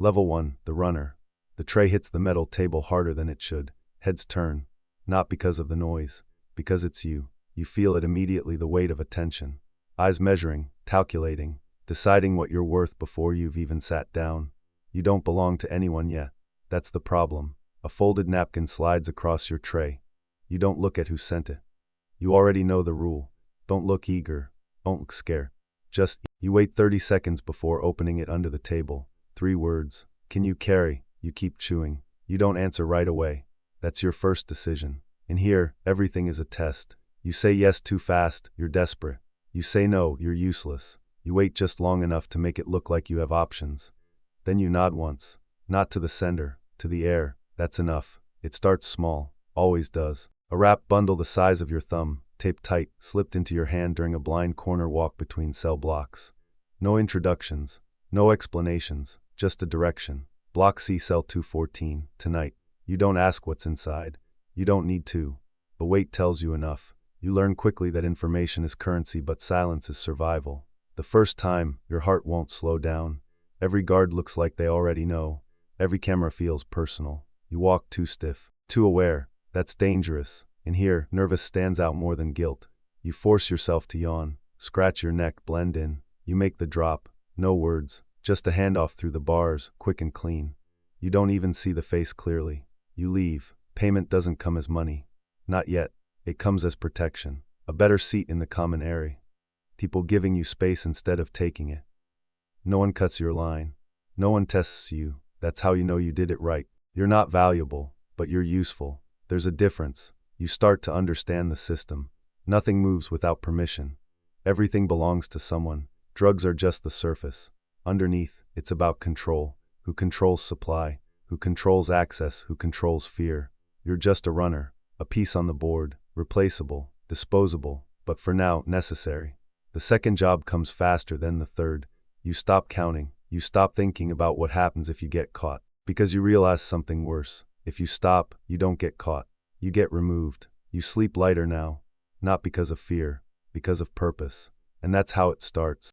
Level 1, the runner. The tray hits the metal table harder than it should. Heads turn. Not because of the noise. Because it's you. You feel it immediately, the weight of attention. Eyes measuring, calculating, deciding what you're worth before you've even sat down. You don't belong to anyone yet. That's the problem. A folded napkin slides across your tray. You don't look at who sent it. You already know the rule. Don't look eager. Don't look scared. Just, you wait 30 seconds before opening it under the table. 3 words. Can you carry? You keep chewing. You don't answer right away. That's your first decision. In here, everything is a test. You say yes too fast, you're desperate. You say no, you're useless. You wait just long enough to make it look like you have options. Then you nod once. Not to the sender, to the air. That's enough. It starts small. Always does. A wrap bundle the size of your thumb, taped tight, slipped into your hand during a blind corner walk between cell blocks. No introductions. No explanations. Just a direction. Block C, cell 214, tonight. You don't ask what's inside. You don't need to. The weight tells you enough. You learn quickly that information is currency, but silence is survival. The first time, your heart won't slow down. Every guard looks like they already know. Every camera feels personal. You walk too stiff, too aware. That's dangerous. In here, nervous stands out more than guilt. You force yourself to yawn, scratch your neck, blend in. You make the drop. No words, just a handoff through the bars, quick and clean. You don't even see the face clearly. You leave. Payment doesn't come as money. Not yet. It comes as protection. A better seat in the common area. People giving you space instead of taking it. No one cuts your line. No one tests you. That's how you know you did it right. You're not valuable, but you're useful. There's a difference. You start to understand the system. Nothing moves without permission. Everything belongs to someone. Drugs are just the surface. Underneath, it's about control. Who controls supply? Who controls access? Who controls fear? You're just a runner. A piece on the board. Replaceable. Disposable. But for now, necessary. The second job comes faster than the third. You stop counting. You stop thinking about what happens if you get caught. Because you realize something worse. If you stop, you don't get caught. You get removed. You sleep lighter now. Not because of fear. Because of purpose. And that's how it starts.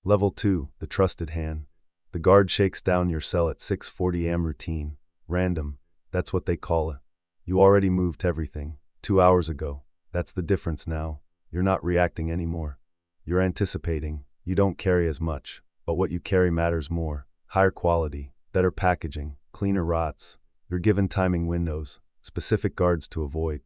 Level 2, the trusted hand. The guard shakes down your cell at 6:40 am routine. Random. That's what they call it. You already moved everything. 2 hours ago. That's the difference now. You're not reacting anymore. You're anticipating. You don't carry as much. But what you carry matters more. Higher quality. Better packaging. Cleaner rots. You're given timing windows. Specific guards to avoid.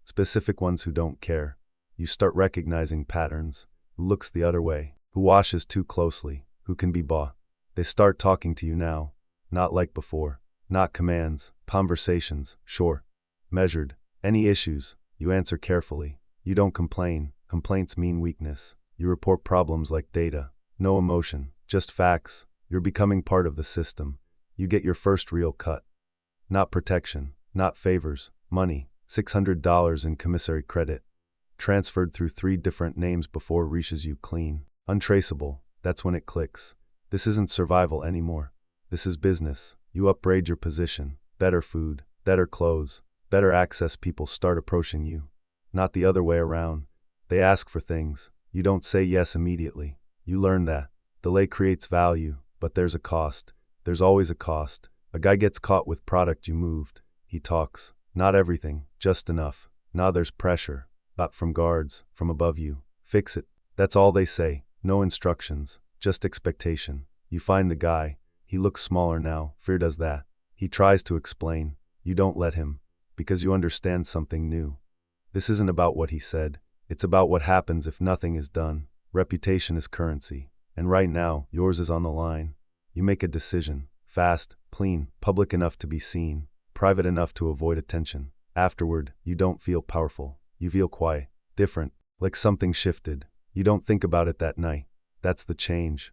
Specific ones who don't care. You start recognizing patterns. Who looks the other way. Who washes too closely. Who can be bought. They start talking to you now. Not like before. Not commands. Conversations. Short. Measured. Any issues. You answer carefully. You don't complain. Complaints mean weakness. You report problems like data. No emotion. Just facts. You're becoming part of the system. You get your first real cut. Not protection. Not favors. Money. $600 in commissary credit. Transferred through 3 different names before it reaches you clean. Untraceable. That's when it clicks. This isn't survival anymore. This is business. You upgrade your position. Better food. Better clothes. Better access. People start approaching you. Not the other way around. They ask for things. You don't say yes immediately. You learn that. Delay creates value, but there's a cost. There's always a cost. A guy gets caught with product you moved. He talks. Not everything, just enough. Now there's pressure. Not from guards, from above you. Fix it. That's all they say. No instructions, just expectation. You find the guy. He looks smaller now. Fear does that. He tries to explain. You don't let him. Because you understand something new. This isn't about what he said. It's about what happens if nothing is done. Reputation is currency. And right now, yours is on the line. You make a decision. Fast, clean, public enough to be seen. Private enough to avoid attention. Afterward, you don't feel powerful. You feel quiet. Different. Like something shifted. You don't think about it that night. That's the change.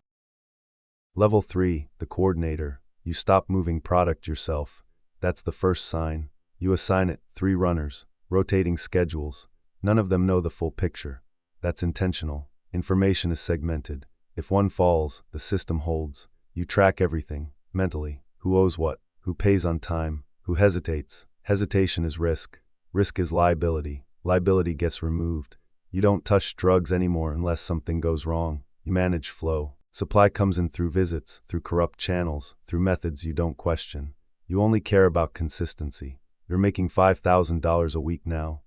Level 3, the coordinator. You stop moving product yourself. That's the first sign. You assign it 3 runners. Rotating schedules. None of them know the full picture. That's intentional. Information is segmented. If one falls, the system holds. You track everything, mentally. Who owes what? Who pays on time? Who hesitates? Hesitation is risk. Risk is liability. Liability gets removed. You don't touch drugs anymore unless something goes wrong. You manage flow. Supply comes in through visits, through corrupt channels, through methods you don't question. You only care about consistency. You're making $5,000 a week now.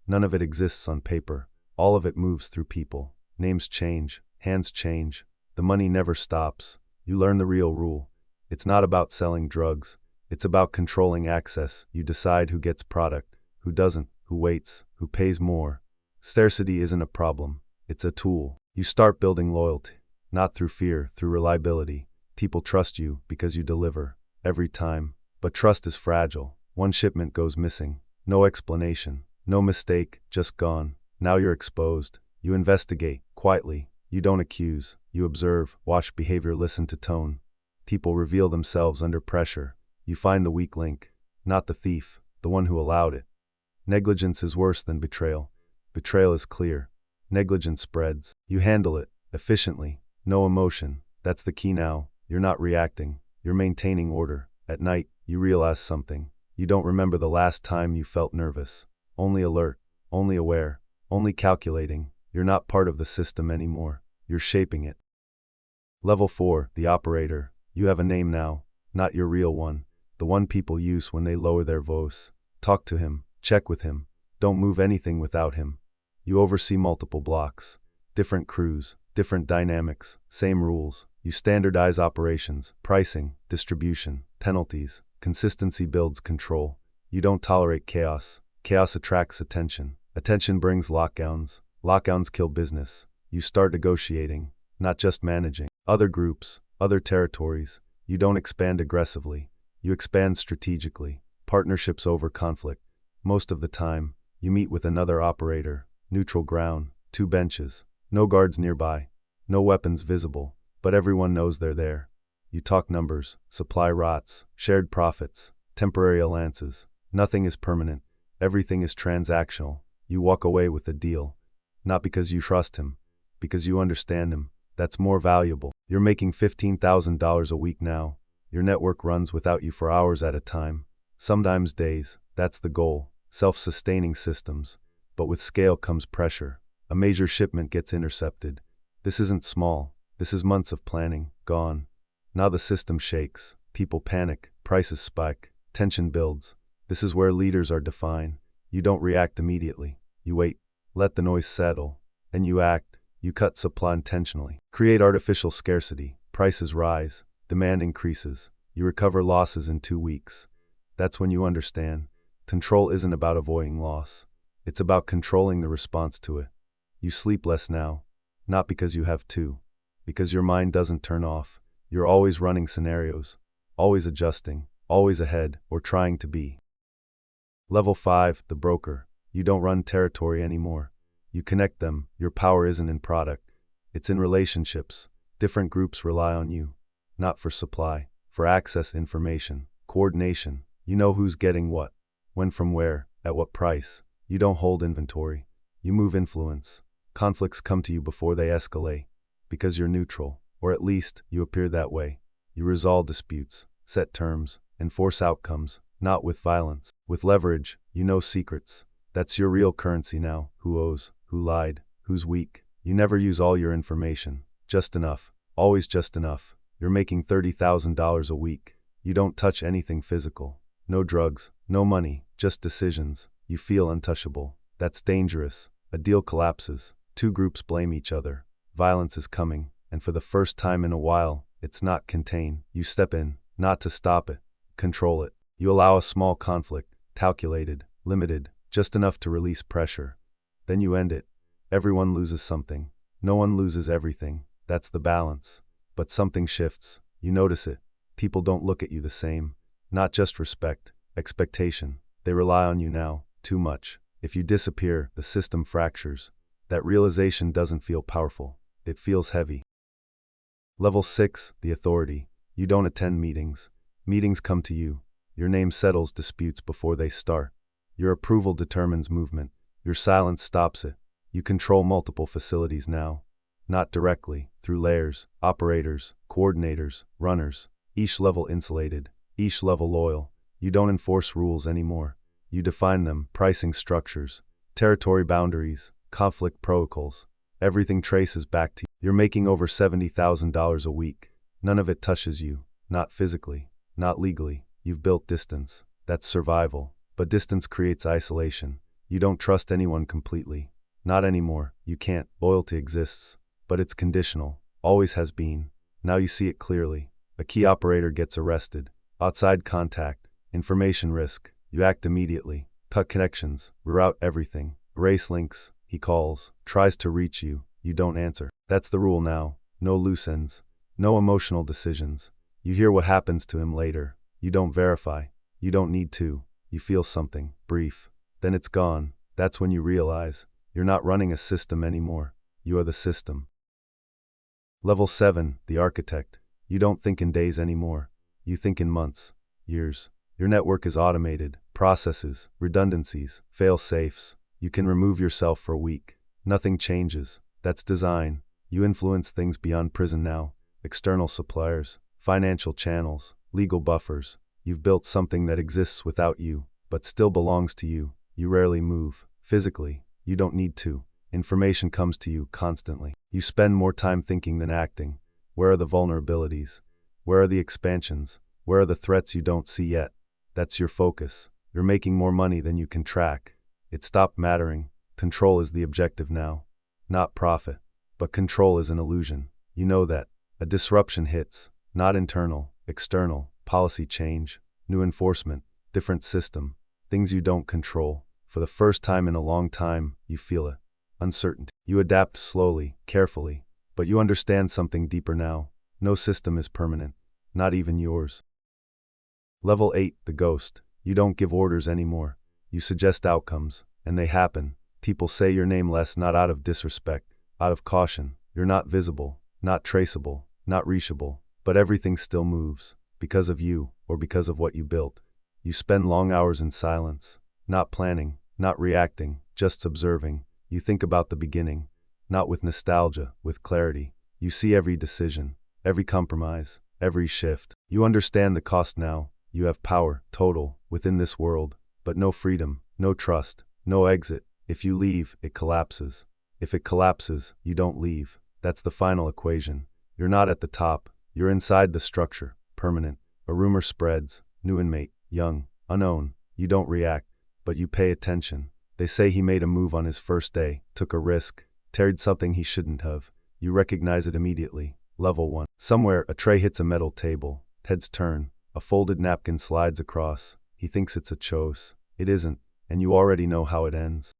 None of it exists on paper. All of it moves through people. Names change, hands change. The money never stops. You learn the real rule. It's not about selling drugs. It's about controlling access. You decide who gets product, who doesn't, who waits, who pays more. Scarcity isn't a problem. It's a tool. You start building loyalty. Not through fear, through reliability. People trust you because you deliver. Every time. But trust is fragile. One shipment goes missing. No explanation. No mistake, just gone. Now you're exposed. You investigate, quietly. You don't accuse. You observe, watch behavior, listen to tone. People reveal themselves under pressure. You find the weak link. Not the thief, the one who allowed it. Negligence is worse than betrayal. Betrayal is clear. Negligence spreads. You handle it, efficiently. No emotion. That's the key now. You're not reacting. You're maintaining order. At night, you realize something. You don't remember the last time you felt nervous. Only alert. Only aware. Only calculating. You're not part of the system anymore. You're shaping it. Level 4, the operator. You have a name now. Not your real one. The one people use when they lower their voice. Talk to him. Check with him. Don't move anything without him. You oversee multiple blocks. Different crews. Different dynamics. Same rules. You standardize operations, pricing, distribution, penalties. Consistency builds control. You don't tolerate chaos. Chaos attracts attention. Attention brings lockdowns. Lockdowns kill business. You start negotiating, not just managing. Other groups, other territories. You don't expand aggressively. You expand strategically. Partnerships over conflict. Most of the time, you meet with another operator. Neutral ground, 2 benches. No guards nearby. No weapons visible. But everyone knows they're there. You talk numbers, supply rots, shared profits, temporary alliances. Nothing is permanent. Everything is transactional. You walk away with a deal. Not because you trust him. Because you understand him. That's more valuable. You're making $15,000 a week now. Your network runs without you for hours at a time. Sometimes days. That's the goal. Self-sustaining systems. But with scale comes pressure. A major shipment gets intercepted. This isn't small. This is months of planning, gone. Now the system shakes. People panic. Prices spike. Tension builds. This is where leaders are defined. You don't react immediately. You wait. Let the noise settle. And you act. You cut supply intentionally. Create artificial scarcity. Prices rise. Demand increases. You recover losses in 2 weeks. That's when you understand. Control isn't about avoiding loss. It's about controlling the response to it. You sleep less now. Not because you have to. Because your mind doesn't turn off. You're always running scenarios. Always adjusting. Always ahead, or trying to be. Level 5, the broker. You don't run territory anymore. You connect them. Your power isn't in product. It's in relationships. Different groups rely on you. Not for supply. For access, information, coordination. You know who's getting what. When, from where, at what price. You don't hold inventory. You move influence. Conflicts come to you before they escalate. Because you're neutral. Or at least, you appear that way. You resolve disputes. Set terms. Enforce outcomes. Not with violence. With leverage. You know secrets. That's your real currency now. Who owes. Who lied. Who's weak. You never use all your information. Just enough. Always just enough. You're making $30,000 a week. You don't touch anything physical. No drugs. No money. Just decisions. You feel untouchable. That's dangerous. A deal collapses. 2 groups blame each other. Violence is coming. And for the first time in a while, it's not contained. You step in. Not to stop it. Control it. You allow a small conflict. Calculated. Limited. Just enough to release pressure. Then you end it. Everyone loses something. No one loses everything. That's the balance. But something shifts. You notice it. People don't look at you the same. Not just respect. Expectation. They rely on you now. Too much. If you disappear, the system fractures. That realization doesn't feel powerful. It feels heavy. Level 6, the authority. You don't attend meetings. Meetings come to you. Your name settles disputes before they start. Your approval determines movement. Your silence stops it. You control multiple facilities now. Not directly, through layers, operators, coordinators, runners. Each level insulated. Each level loyal. You don't enforce rules anymore. You define them, pricing structures, territory boundaries, conflict protocols. Everything traces back to you. You're making over $70,000 a week. None of it touches you. Not physically. Not legally. You've built distance. That's survival. But distance creates isolation. You don't trust anyone completely. Not anymore. You can't. Loyalty exists. But it's conditional. Always has been. Now you see it clearly. A key operator gets arrested. Outside contact. Information risk. You act immediately. Cut connections. Reroute everything. Erase links. He calls. Tries to reach you. You don't answer. That's the rule now. No loose ends. No emotional decisions. You hear what happens to him later. You don't verify. You don't need to. You feel something. Brief. Then it's gone. That's when you realize you're not running a system anymore. You are the system. Level 7, the architect. You don't think in days anymore. You think in months, years. Your network is automated. Processes, redundancies, fail-safes. You can remove yourself for a week. Nothing changes. That's design. You influence things beyond prison now. External suppliers, financial channels, legal buffers. You've built something that exists without you, but still belongs to you. You rarely move. Physically, you don't need to. Information comes to you constantly. You spend more time thinking than acting. Where are the vulnerabilities? Where are the expansions? Where are the threats you don't see yet? That's your focus. You're making more money than you can track. It stopped mattering. Control is the objective now. Not profit. But control is an illusion. You know that. A disruption hits. Not internal, external, policy change, new enforcement, different system, things you don't control. For the first time in a long time, you feel it. Uncertainty. You adapt slowly, carefully, but you understand something deeper now. No system is permanent. Not even yours. Level 8, the ghost. You don't give orders anymore. You suggest outcomes, and they happen. People say your name less, not out of disrespect, out of caution. You're not visible, not traceable, not reachable, but everything still moves. Because of you, or because of what you built. You spend long hours in silence, not planning, not reacting, just observing. You think about the beginning, not with nostalgia, with clarity. You see every decision, every compromise, every shift. You understand the cost now. You have power, total, within this world, but no freedom, no trust, no exit. If you leave, it collapses. If it collapses, you don't leave. That's the final equation. You're not at the top. You're inside the structure, permanent. A rumor spreads, new inmate, young, unknown. You don't react, but you pay attention. They say he made a move on his first day, took a risk, tarried something he shouldn't have. You recognize it immediately. Level 1. Somewhere, a tray hits a metal table. Heads turn. A folded napkin slides across. He thinks it's a chose. It isn't, and you already know how it ends.